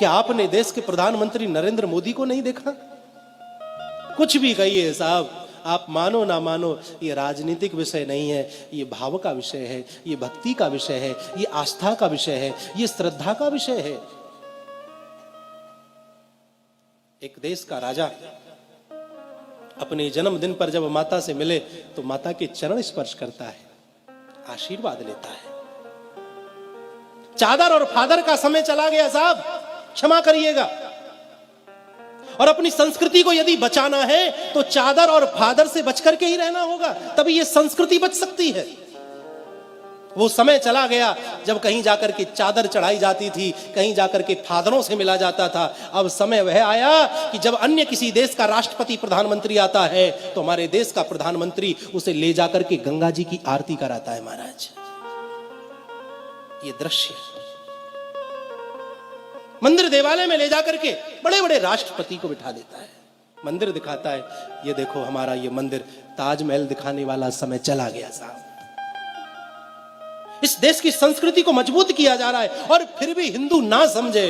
क्या आपने देश के प्रधानमंत्री नरेंद्र मोदी को नहीं देखा? कुछ भी कहिए साहब, आप मानो ना मानो, ये राजनीतिक विषय नहीं है, ये भाव का विषय है, ये भक्ति का विषय है, ये आस्था का विषय है, ये श्रद्धा का विषय है। एक देश का राजा अपने जन्मदिन पर जब माता से मिले तो माता के चरण स्पर्श करता है, आशीर्वाद लेता है। चादर और फादर का समय चला गया साहब, क्षमा करिएगा। और अपनी संस्कृति को यदि बचाना है तो चादर और फादर से बचकर के ही रहना होगा, तभी ये संस्कृति बच सकती है। वो समय चला गया जब कहीं जाकर के चादर चढ़ाई जाती थी, कहीं जाकर के फादरों से मिला जाता था। अब समय वह आया कि जब अन्य किसी देश का राष्ट्रपति प्रधानमंत्री आता है तो हमारे देश का प्रधानमंत्री उसे ले जाकर के गंगा जी की आरती कराता है। महाराज, ये दृश्य मंदिर देवालय में ले जाकर के बड़े बड़े राष्ट्रपति को बिठा देता है, मंदिर दिखाता है, ये देखो हमारा ये मंदिर, ताजमहल दिखाने वाला समय चला गया साहब। इस देश की संस्कृति को मजबूत किया जा रहा है और फिर भी हिंदू ना समझे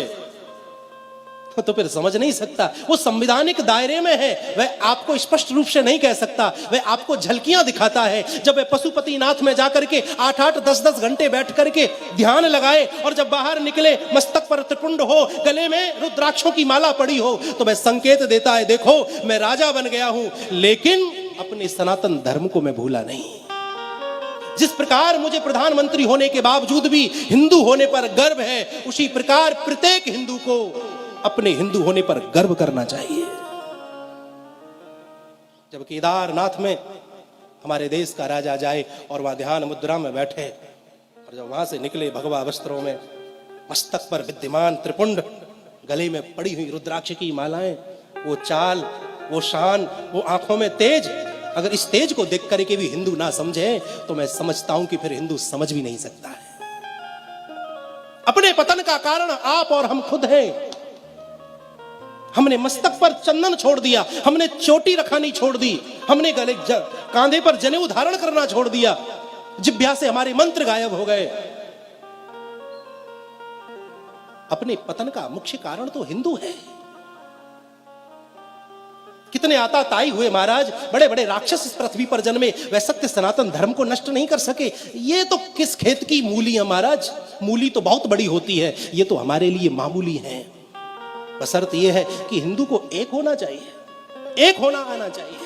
तो फिर समझ नहीं सकता। वो संवैधानिक दायरे में है, वह आपको स्पष्ट रूप से नहीं कह सकता, वह आपको झलकियां दिखाता है। जब वह पशुपतिनाथ में जाकर के 8-8, 10-10 घंटे बैठ करके ध्यान लगाए और जब बाहर निकले मस्तक पर त्रिपुंड हो, गले में रुद्राक्षों की माला पड़ी हो, तो वह संकेत देता है, देखो मैं राजा बन गया हूं लेकिन अपने सनातन धर्म को मैं भूला नहीं। जिस प्रकार मुझे प्रधानमंत्री होने के बावजूद भी हिंदू होने पर गर्व है, उसी प्रकार प्रत्येक हिंदू को अपने हिंदू होने पर गर्व करना चाहिए। जब केदारनाथ में हमारे देश का राजा जाए और वहां ध्यान मुद्रा में बैठे और जब वहां से निकले भगवा वस्त्रों में, मस्तक पर विद्यमान त्रिपुंड, गले में पड़ी हुई रुद्राक्ष की मालाएं, वो चाल, वो शान, वो आंखों में तेज, अगर इस तेज को देख करके भी हिंदू ना समझे तो मैं समझता हूं कि फिर हिंदू समझ भी नहीं सकता है। अपने पतन का कारण आप और हम खुद हैं। हमने मस्तक पर चंदन छोड़ दिया, हमने चोटी रखानी छोड़ दी, हमने गले कांधे पर जनेऊ धारण करना छोड़ दिया, जिह्वा से हमारे मंत्र गायब हो गए। अपने पतन का मुख्य कारण तो हिंदू है। कितने आताताई हुए महाराज, बड़े बड़े राक्षस इस पृथ्वी पर जन्मे, वह सत्य सनातन धर्म को नष्ट नहीं कर सके। ये तो किस खेत की मूली है महाराज, मूली तो बहुत बड़ी होती है, ये तो हमारे लिए मामूली है। बशर्त यह है कि हिंदू को एक होना चाहिए, एक होना आना चाहिए।